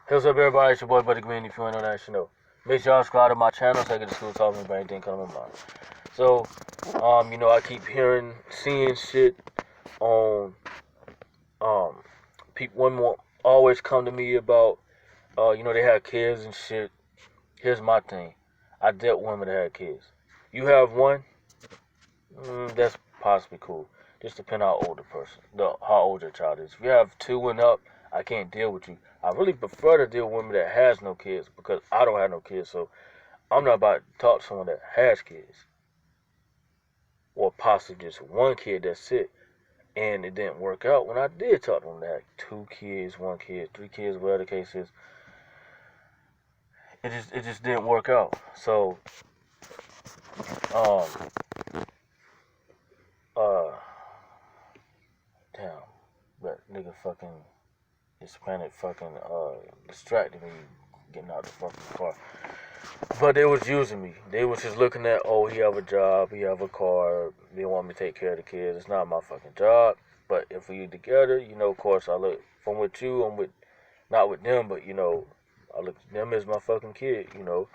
Hey, what's up, everybody? It's your boy Buddy Green. If you want to know that, you know. Make sure y'all subscribe to my channel so I get to school talking about anything coming to mind. So, I keep hearing, seeing shit on, people, women will always come to me about, they have kids and shit. Here's my thing. I dealt with women that had kids. You have one, that's possibly cool. Just depend how old the person, how old your child is. If you have two and up, I can't deal with you. I really prefer to deal with women that has no kids because I don't have no kids. So I'm not about to talk to someone that has kids or possibly just one kid. That's it, and it didn't work out. When I did talk to them that had two kids, one kid, three kids, whatever the case is, it just didn't work out. So um uh damn, that nigga fucking Hispanic fucking distracted me getting out the fucking car. But they was using me. They was just looking at, oh, he have a job, he have a car, they want me to take care of the kids. It's not my fucking job. But if we together, of course I look, if I'm with you, I'm with, not with them, but I look at them as my fucking kid, I'm a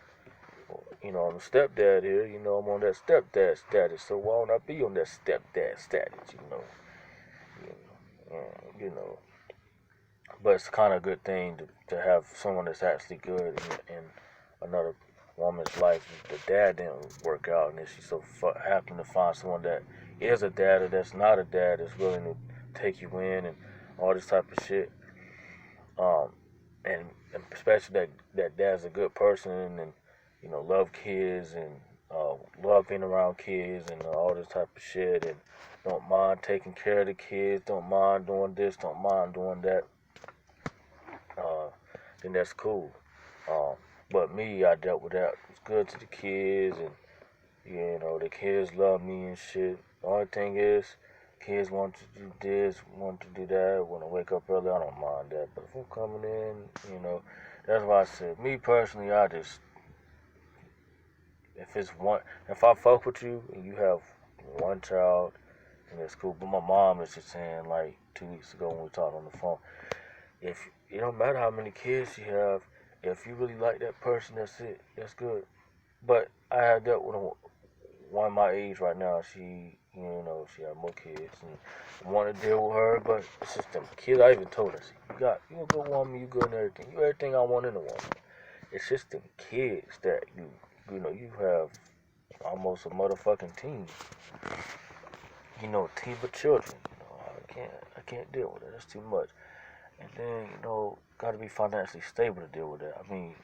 stepdad here, I'm on that stepdad status. So why don't I be on that stepdad status? Yeah. But it's kind of a good thing to have someone that's actually good in another woman's life. The dad didn't work out, and then she so happened to find someone that is a dad or that's not a dad that's willing to take you in and all this type of shit. Um, and especially that dad's a good person and love kids and love being around kids and all this type of shit and don't mind taking care of the kids, don't mind doing this, don't mind doing that. uh, then that's cool. Um, but me, I dealt with that. It's good to the kids, and the kids love me and shit. The only thing is, kids want to do this, want to do that. Want to wake up early, I don't mind that. But if I'm coming in, that's why I said, me personally, if I fuck with you and you have one child, then that's cool. But my mom is just saying, like 2 weeks ago when we talked on the phone, if it don't matter how many kids you have, if you really like that person, that's it. That's good. But I had dealt with one my age right now. She had more kids and I want to deal with her, but it's just them kids. I even told her, you a good woman, you good in everything. You everything I want in a woman. It's just them kids that you have almost a motherfucking team. Team of children. I can't deal with it. That's too much. And then, got to be financially stable to deal with that. I mean,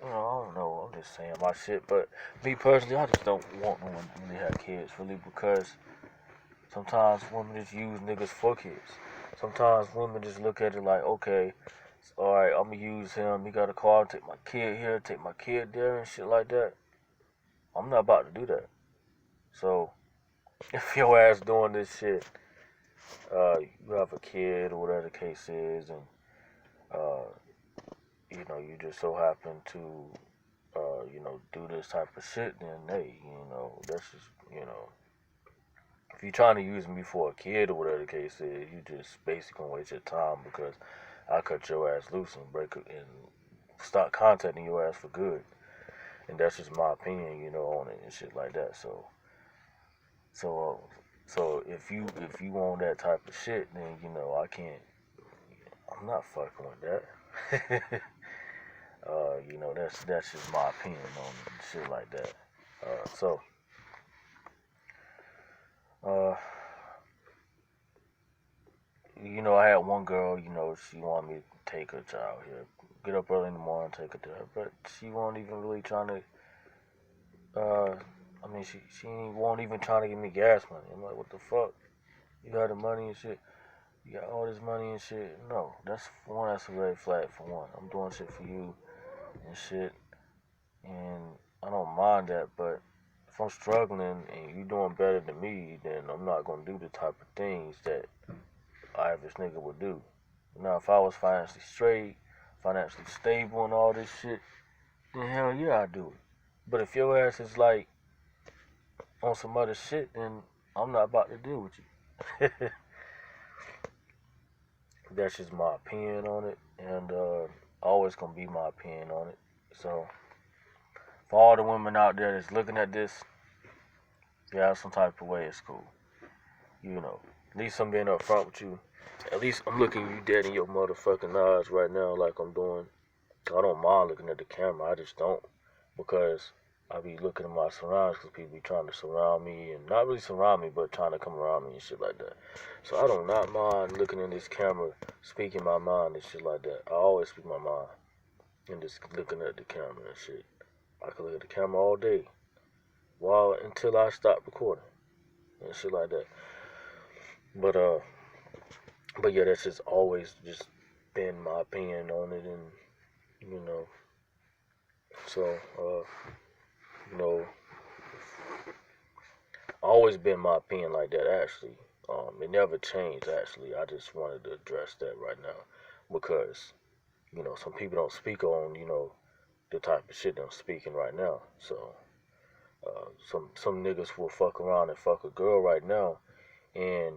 I don't know. I'm just saying my shit. But me personally, I just don't want no one to really have kids, really, because sometimes women just use niggas for kids. Sometimes women just look at it like, okay, all right, I'm going to use him. He got a car, take my kid here, take my kid there, and shit like that. I'm not about to do that. So, if your ass doing this shit, you have a kid or whatever the case is, and uh, you just so happen to, do this type of shit, then hey, that's just, if you're trying to use me for a kid or whatever the case is, you just basically gonna waste your time because I cut your ass loose and break it and start contacting your ass for good. And that's just my opinion, on it and shit like that. So, if you want that type of shit, then I can't. I'm not fucking with that. That's just my opinion on shit like that. So, uh, I had one girl, she wanted me to take her child here, get up early in the morning, take her to her, but she wasn't even really trying to. I mean, she won't even trying to give me gas money. I'm like, what the fuck? You got the money and shit. You got all this money and shit. No, that's a red flag for one. I'm doing shit for you and shit, and I don't mind that, but if I'm struggling and you doing better than me, then I'm not gonna do the type of things that average nigga would do. Now, if I was financially straight, financially stable, and all this shit, then hell yeah, I do it. But if your ass is like on some other shit, then I'm not about to deal with you. That's just my opinion on it, and always gonna be my opinion on it. So for all the women out there that's looking at this, yeah, some type of way, it's cool. You know, at least I'm being upfront with you. At least I'm looking you dead in your motherfucking eyes right now, like I'm doing. I don't mind looking at the camera. I just don't, because I be looking at my surroundings because people be trying to surround me and not really surround me, but trying to come around me and shit like that. So I do not mind looking in this camera, speaking my mind and shit like that. I always speak my mind and just looking at the camera and shit. I can look at the camera all day, while until I stop recording and shit like that. But but yeah, that's just always just been my opinion on it, and you know, so you know, always been my opinion like that. Actually, it never changed. Actually, I just wanted to address that right now because some people don't speak on the type of shit I'm speaking right now. So some niggas will fuck around and fuck a girl right now, and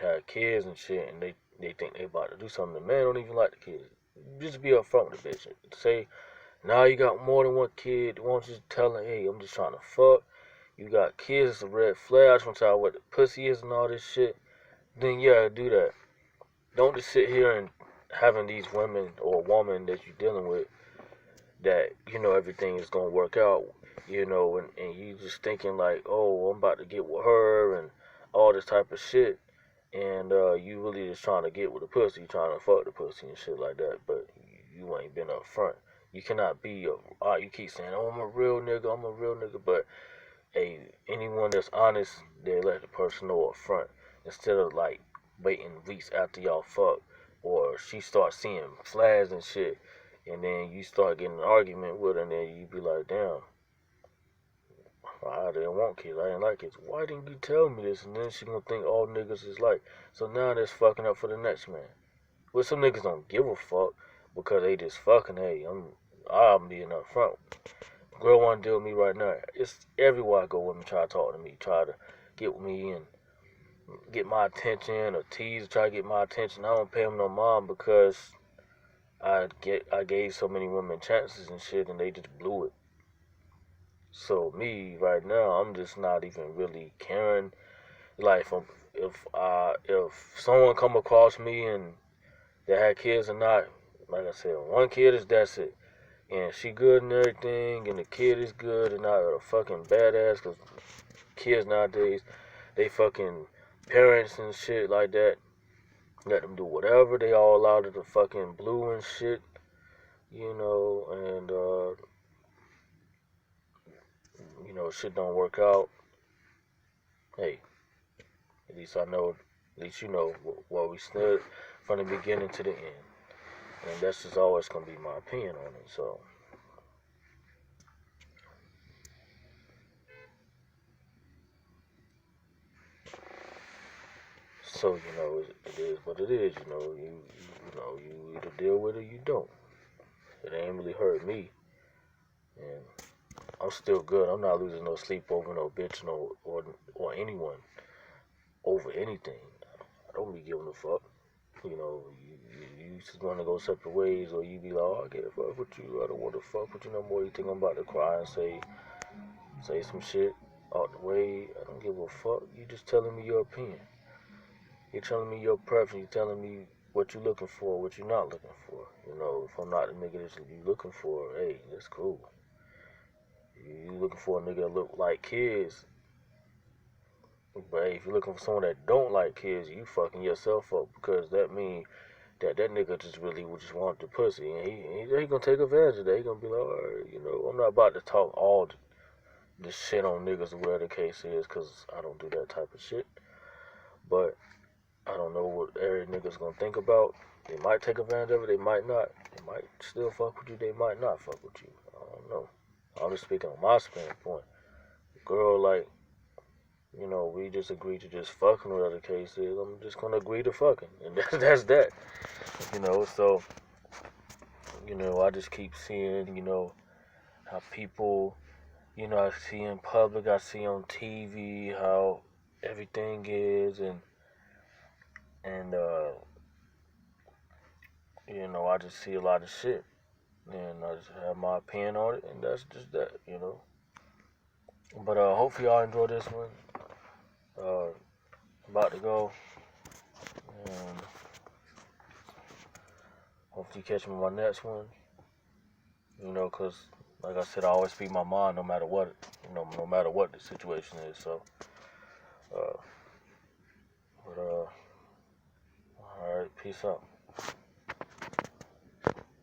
have kids and shit, and they think they about to do something. The man don't even like the kids. Just be upfront with the bitch. Say, now you got more than one kid. Why don't you just tell her, hey, I'm just trying to fuck. You got kids, it's a red flag. I just want to tell you what the pussy is and all this shit. Then yeah, do that. Don't just sit here and having these women or woman that you're dealing with that everything is gonna work out, and you just thinking like, oh, I'm about to get with her and all this type of shit, and you really just trying to get with the pussy, trying to fuck the pussy and shit like that, but you ain't been up front. You cannot be you keep saying, oh, I'm a real nigga, but hey, anyone that's honest, they let the person know up front instead of like waiting weeks after y'all fuck, or she starts seeing flags and shit, and then you start getting an argument with her, and then you be like, damn, I didn't want kids, I didn't like kids. Why didn't you tell me this? And then she gonna think all niggas is like. So now that's fucking up for the next man. Well, some niggas don't give a fuck because they just fucking. Hey, I'm being up front. Girl wanna deal with me right now. It's everywhere I go, women try to talk to me, try to get with me and get my attention, or tease, try to get my attention. I don't pay them no mind because I gave so many women chances and shit, and they just blew it. So me right now, I'm just not even really caring. Like if someone come across me and they had kids or not, like I said, one kid is that's it, and she good and everything, and the kid is good and not a fucking badass. Cause kids nowadays, they fucking parents and shit like that let them do whatever. They all out of the fucking blue and shit, and shit don't work out. Hey, at least I know, at least you know where we stood from the beginning to the end, and that's just always gonna be my opinion on it. So it is what it is. You either deal with it or you don't. It ain't really hurt me, and I'm still good. I'm not losing no sleep over no bitch, or anyone over anything. I don't be giving a fuck. You just want to go separate ways, or you be like, oh, I can't fuck with you. I don't want to fuck with you no more. You think I'm about to cry and say some shit out the way? I don't give a fuck. You just telling me your opinion. You're telling me your preference. You're telling me what you're looking for, what you're not looking for. If I'm not the nigga that you looking for, hey, that's cool. You looking for a nigga that look like kids, but hey, if you're looking for someone that don't like kids, you fucking yourself up, because that means that nigga just really would just want the pussy, and he gonna take advantage of that. He gonna be like, alright, I'm not about to talk all this shit on niggas or whatever the case is, cause I don't do that type of shit. But I don't know what every nigga's gonna think about. They might take advantage of it, they might not. They might still fuck with you, they might not fuck with you. I don't know. I'm just speaking on my standpoint. Girl, like, we just agreed to just fucking, whatever the case is. I'm just gonna agree to fucking, and that's that. So I just keep seeing, how people, I see in public, I see on TV how everything is, and I just see a lot of shit, and I just have my opinion on it, and that's just that. But hopefully y'all enjoy this one. Uh, about to go, and hopefully you catch me on my next one. Cause like I said, I always speak my mind no matter what, no matter what the situation is. So, uh, but all right, peace out.